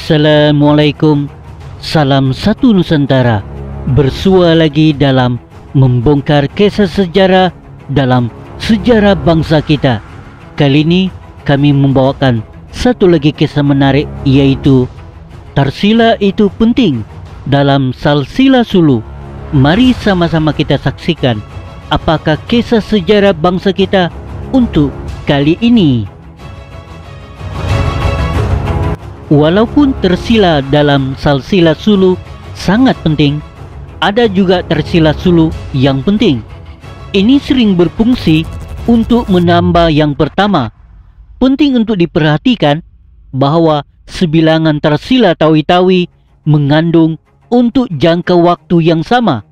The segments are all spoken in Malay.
Assalamualaikum. Salam satu Nusantara. Bersua lagi dalam membongkar kisah sejarah dalam sejarah bangsa kita. Kali ini kami membawakan satu lagi kisah menarik, yaitu Tarsila itu penting dalam Salsila Sulu. Mari sama-sama kita saksikan apakah kisah sejarah bangsa kita untuk kali ini. Walaupun Tarsila dalam Salsila Sulu sangat penting, ada juga Tarsila Sulu yang penting. Ini sering berfungsi untuk menambah yang pertama. Penting untuk diperhatikan bahwa sebilangan Tarsila Tawi-Tawi mengandung untuk jangka waktu yang sama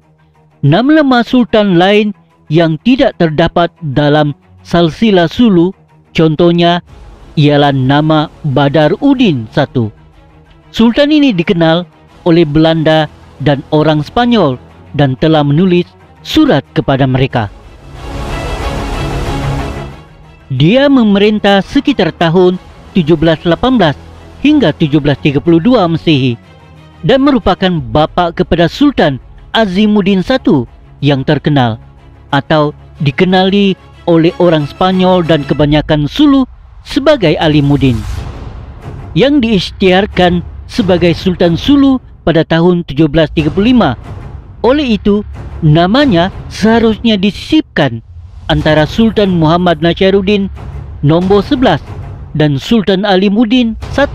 nama-nama sultan lain yang tidak terdapat dalam Salsila Sulu. Contohnya ialah nama Badaruddin I. Sultan ini dikenal oleh Belanda dan orang Spanyol dan telah menulis surat kepada mereka. Dia memerintah sekitar tahun 1718 hingga 1732 Masehi dan merupakan bapa kepada Sultan Azimuddin I yang terkenal atau dikenali oleh orang Spanyol dan kebanyakan Sulu sebagai Alimuddin, yang diisytiharkan sebagai Sultan Sulu pada tahun 1735. Oleh itu, namanya seharusnya disisipkan antara Sultan Muhammad Nasyaruddin nombor 11 dan Sultan Alimuddin I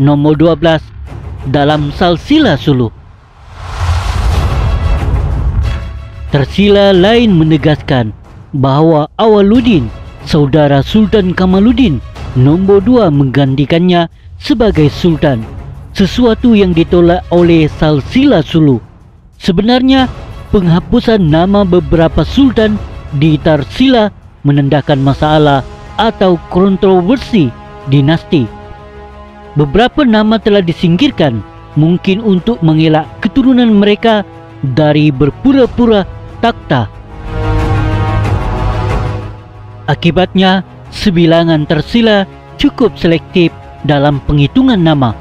nombor 12 dalam Salsila Sulu. Tarsila lain menegaskan bahawa Awaluddin, saudara Sultan Kamaluddin nombor 2, menggantikannya sebagai sultan, sesuatu yang ditolak oleh Salsila Sulu. Sebenarnya, penghapusan nama beberapa sultan di Tarsila menandakan masalah atau kontroversi dinasti. Beberapa nama telah disingkirkan, mungkin untuk mengelak keturunan mereka dari berpura-pura takhta. Akibatnya, sebilangan Tarsila cukup selektif dalam penghitungan nama.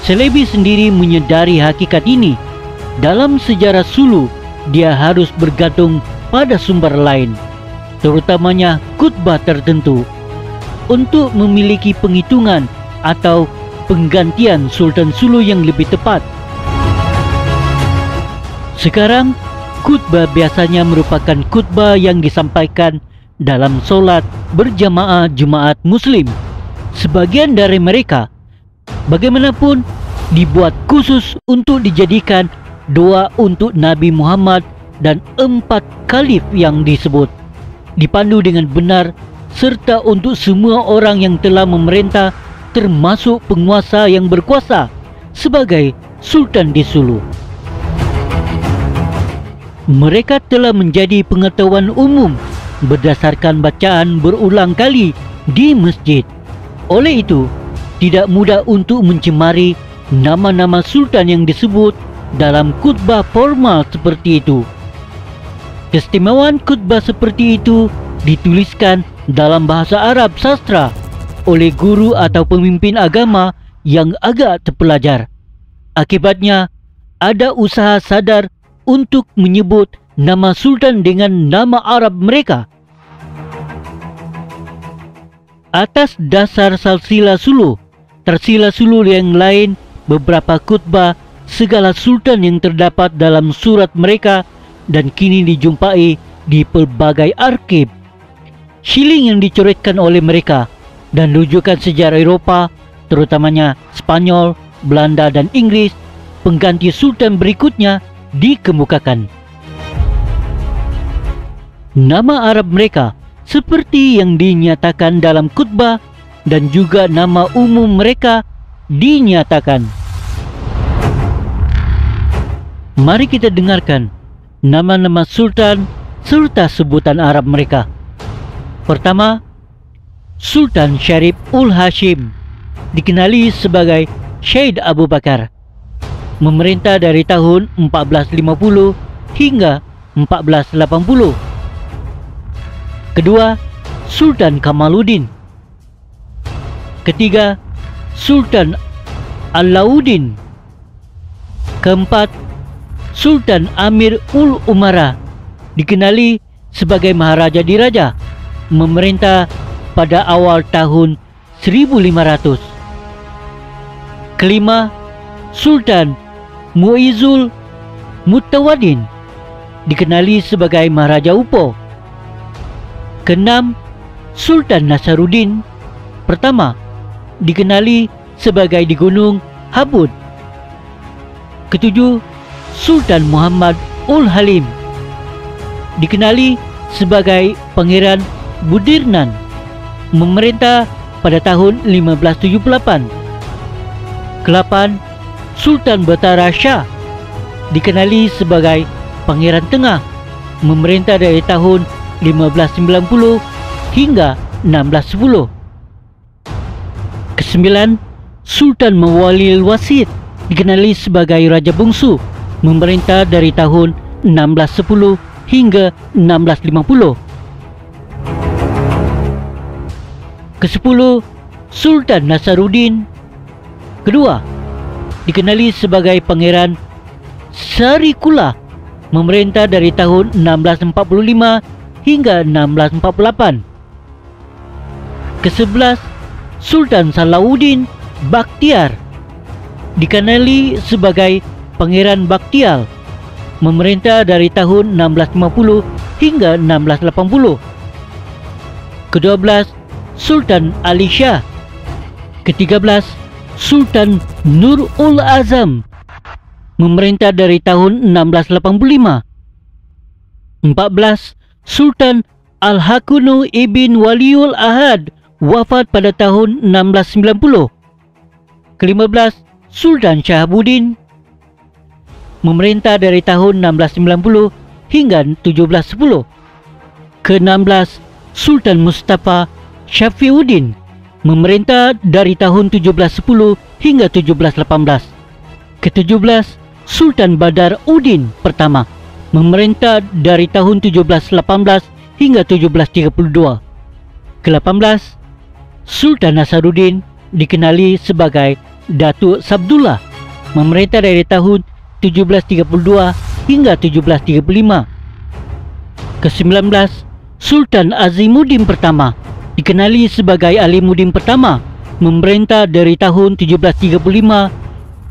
Selebi sendiri menyedari hakikat ini. Dalam sejarah Sulu, dia harus bergantung pada sumber lain, terutamanya khutbah tertentu, untuk memiliki penghitungan atau penggantian Sultan Sulu yang lebih tepat. Sekarang, khutbah biasanya merupakan khutbah yang disampaikan dalam solat berjamaah Jumaat Muslim. Sebagian dari mereka, bagaimanapun, dibuat khusus untuk dijadikan doa untuk Nabi Muhammad dan 4 khalif yang disebut, dipandu dengan benar, serta untuk semua orang yang telah memerintah, termasuk penguasa yang berkuasa sebagai Sultan di Sulu. Mereka telah menjadi pengetahuan umum berdasarkan bacaan berulang kali di masjid. Oleh itu, tidak mudah untuk mencemari nama-nama sultan yang disebut dalam khutbah formal seperti itu. Keistimewaan khutbah seperti itu dituliskan dalam bahasa Arab sastra oleh guru atau pemimpin agama yang agak terpelajar. Akibatnya, ada usaha sadar untuk menyebut nama sultan dengan nama Arab mereka. Atas dasar Salsila Sulu, Tarsila Sulu yang lain, beberapa khutbah segala sultan yang terdapat dalam surat mereka dan kini dijumpai di pelbagai arsip. Shilling yang dicoretkan oleh mereka dan rujukan sejarah Eroppa, terutamanya Spanyol, Belanda dan Inggris, pengganti sultan berikutnya dikemukakan. Nama Arab mereka seperti yang dinyatakan dalam khutbah dan juga nama umum mereka dinyatakan. Mari kita dengarkan nama-nama sultan serta sebutan Arab mereka. Pertama, Sultan Syarif ul Hashim, dikenali sebagai Syed Abu Bakar, memerintah dari tahun 1450 hingga 1480. Kedua, Sultan Kamaluddin. Ketiga, Sultan Alauddin. Keempat, Sultan Amir ul Umara, dikenali sebagai Maharaja Diraja, memerintah pada awal tahun 1500. Kelima, Sultan Muizzul Mutawaddin, dikenali sebagai Maharaja Upo. Keenam, Sultan Nasaruddin pertama, dikenali sebagai di Gunung Habud. Ketujuh, Sultan Muhammad ul Halim, dikenali sebagai Pangeran Budirnan, memerintah pada tahun 1578. Kelapan, Sultan Batara Shah, dikenali sebagai Pangeran Tengah, memerintah dari tahun 1590 hingga 1610. Kesembilan, Sultan Mawalil Wasid, dikenali sebagai Raja Bungsu, memerintah dari tahun 1610 hingga 1650. Kesepuluh, Sultan Nasaruddin kedua, dikenali sebagai Pangeran Sarikula, memerintah dari tahun 1645 hingga 1648. Kesebelas, Sultan Salauddin Bakhtiar, dikenali sebagai Pangeran Bakhtiar, memerintah dari tahun 1650 hingga 1680. Kedua-belas, Sultan Ali Shah. Ketiga-belas, Sultan Nur ul Azam, memerintah dari tahun 1685. 14, Sultan Al-Hakunu ibn Waliul Ahad, wafat pada tahun 1690. Ke-15, Sultan Shahabuddin, memerintah dari tahun 1690 hingga 1710. Ke-16, Sultan Mustafa Syafiuddin, memerintah dari tahun 1710 hingga 1718. Ke-17, Sultan Badar Uddin pertama, memerintah dari tahun 1718 hingga 1732. Ke-18, Sultan Nasaruddin, dikenali sebagai Datuk Sabdullah, memerintah dari tahun 1732 hingga 1735. Ke-19, Sultan Azimuddin pertama, dikenali sebagai Alimuddin pertama, memerintah dari tahun 1735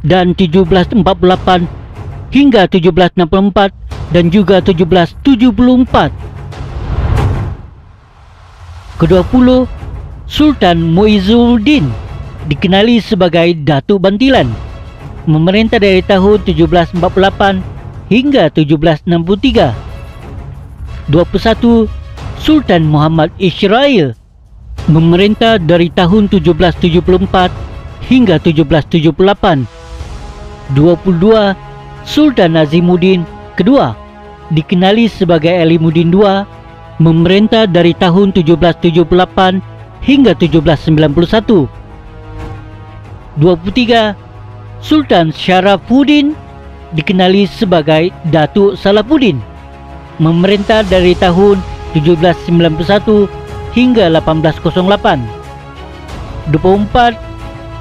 dan 1748 hingga 1764 dan juga 1774. Ke-20, Sultan Muizzuddin, dikenali sebagai Datuk Bantilan, memerintah dari tahun 1748 hingga 1763. 21, Sultan Muhammad Israel, memerintah dari tahun 1774 hingga 1778. 22, Sultan Nazimuddin kedua, dikenali sebagai Alimuddin II, memerintah dari tahun 1778 hingga 1791. 23, Sultan Syarafuddin, dikenali sebagai Datuk Salafuddin, memerintah dari tahun 1791 hingga 1808. 24,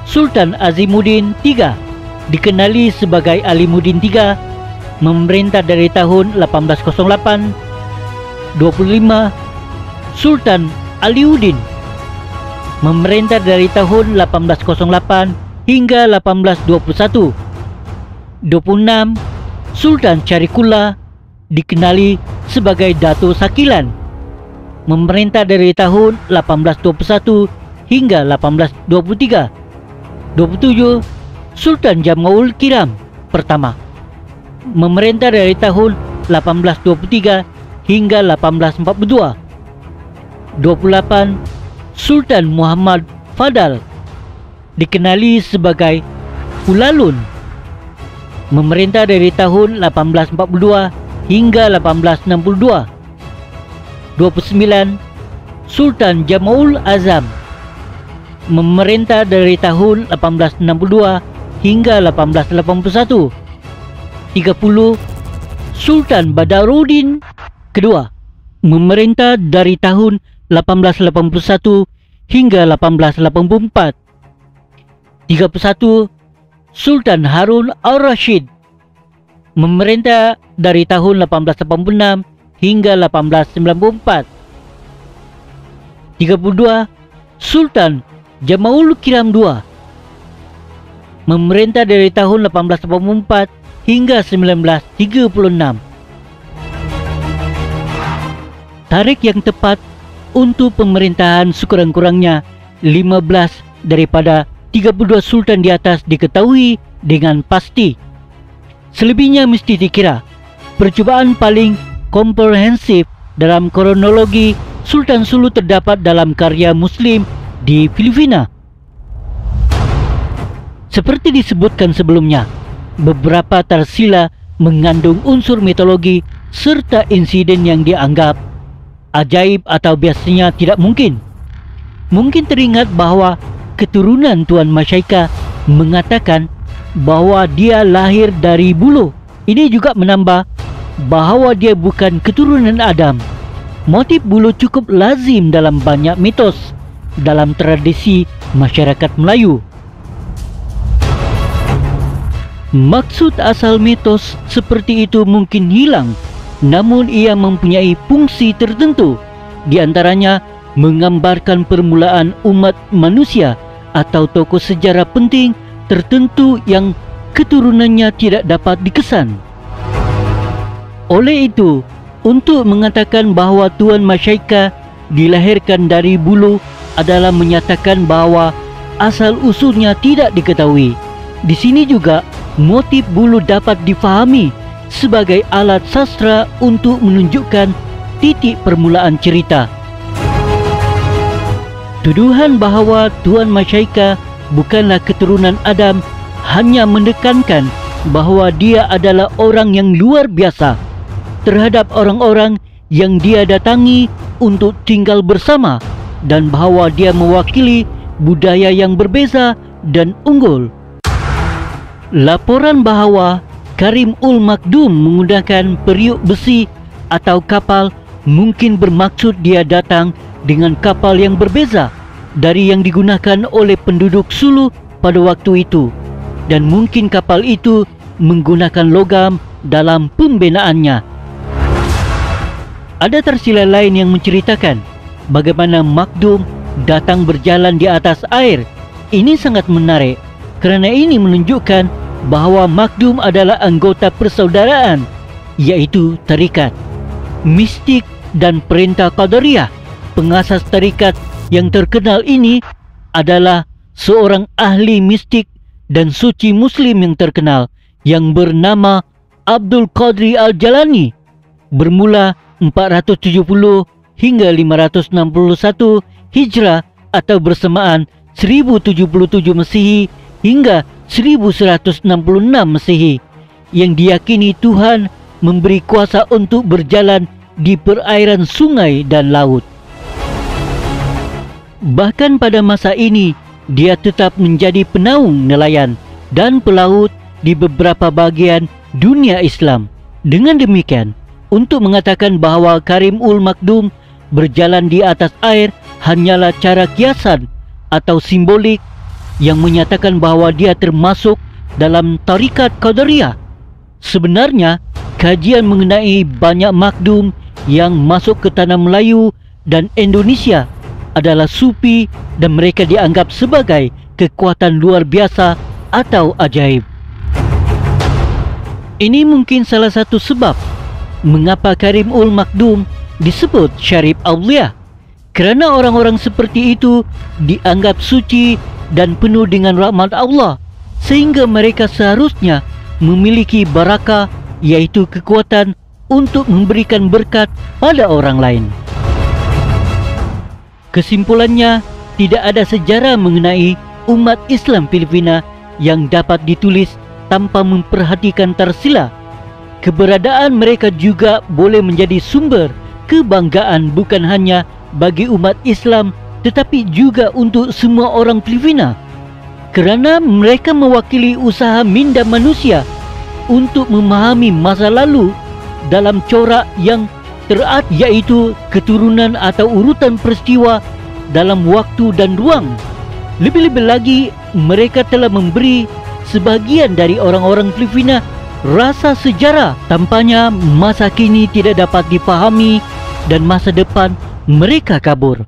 Sultan Azimuddin III, dikenali sebagai Alimuddin III, memerintah dari tahun 1808. 25, Sultan Aliuddin, memerintah dari tahun 1808 hingga 1821. 26, Sultan Syarikullah, dikenali sebagai Datuk Sakilan, memerintah dari tahun 1821 hingga 1823. 27, Sultan Jama'ul Kiram pertama, memerintah dari tahun 1823 hingga 1842. 28, Sultan Muhammad Fadal, dikenali sebagai Ulalun, memerintah dari tahun 1842 hingga 1862. 29, Sultan Jama'ul Azam, memerintah dari tahun 1862 hingga 1881. 30, Sultan Badaruddin kedua, memerintah dari tahun 1881 hingga 1884. 31, Sultan Harun al-Rashid, memerintah dari tahun 1886 hingga 1894. 32. Sultan Jamaul Kiram II, memerintah dari tahun 1884 hingga 1936. Tarikh yang tepat untuk pemerintahan sekurang-kurangnya 15 daripada 32 sultan di atas diketahui dengan pasti. Selebihnya mesti dikira. Percubaan paling komprehensif dalam kronologi Sultan Sulu terdapat dalam karya Muslim di Filipina. Seperti disebutkan sebelumnya, beberapa tarsila mengandung unsur mitologi serta insiden yang dianggap ajaib atau biasanya tidak mungkin. Mungkin teringat bahwa keturunan Tuan Masyayka mengatakan bahwa dia lahir dari bulu. Ini juga menambah bahwa dia bukan keturunan Adam. Motif bulu cukup lazim dalam banyak mitos dalam tradisi masyarakat Melayu. Maksud asal mitos seperti itu mungkin hilang, namun ia mempunyai fungsi tertentu, di antaranya menggambarkan permulaan umat manusia atau tokoh sejarah penting tertentu yang keturunannya tidak dapat dikesan. Oleh itu, untuk mengatakan bahwa Tuan Masyayka dilahirkan dari bulu adalah menyatakan bahwa asal-usulnya tidak diketahui. Di sini juga motif bulu dapat difahami sebagai alat sastra untuk menunjukkan titik permulaan cerita. Tuduhan bahwa Tuan Masyayka bukanlah keturunan Adam hanya menekankan bahwa dia adalah orang yang luar biasa terhadap orang-orang yang dia datangi untuk tinggal bersama, dan bahwa dia mewakili budaya yang berbeza dan unggul. Laporan bahwa Karim ul Makdum menggunakan periuk besi atau kapal mungkin bermaksud dia datang dengan kapal yang berbeza dari yang digunakan oleh penduduk Sulu pada waktu itu, dan mungkin kapal itu menggunakan logam dalam pembenaannya. Ada tarsila lain yang menceritakan bagaimana Makdum datang berjalan di atas air. Ini sangat menarik kerana ini menunjukkan bahwa Makdum adalah anggota persaudaraan, yaitu tarikat mistik dan perintah Qadariyah. Pengasas tarikat yang terkenal ini adalah seorang ahli mistik dan suci Muslim yang terkenal yang bernama Abdul Qadir Al-Jalani. Bermula 470 hingga 561 Hijrah atau bersamaan 1077 Masehi hingga 1166 Masehi, yang diyakini Tuhan memberi kuasa untuk berjalan di perairan sungai dan laut. Bahkan pada masa ini dia tetap menjadi penaung nelayan dan pelaut di beberapa bagian dunia Islam. Dengan demikian, untuk mengatakan bahwa Karim ul Makdum berjalan di atas air hanyalah cara kiasan atau simbolik yang menyatakan bahwa dia termasuk dalam tarikat Qadariyah. Sebenarnya, kajian mengenai banyak Makdum yang masuk ke tanah Melayu dan Indonesia adalah sufi, dan mereka dianggap sebagai kekuatan luar biasa atau ajaib. Ini mungkin salah satu sebab mengapa Karim ul Makdum disebut Syarif Aulia, kerana orang-orang seperti itu dianggap suci dan penuh dengan rahmat Allah, sehingga mereka seharusnya memiliki barakah, yaitu kekuatan untuk memberikan berkat pada orang lain. Kesimpulannya, tidak ada sejarah mengenai umat Islam Filipina yang dapat ditulis tanpa memperhatikan tarsila. Keberadaan mereka juga boleh menjadi sumber kebanggaan bukan hanya bagi umat Islam tetapi juga untuk semua orang Filipina, kerana mereka mewakili usaha minda manusia untuk memahami masa lalu dalam corak yang terat, yaitu keturunan atau urutan peristiwa dalam waktu dan ruang. Lebih-lebih lagi, mereka telah memberi sebagian dari orang-orang Filipina rasa sejarah tampaknya masa kini tidak dapat dipahami dan masa depan mereka kabur.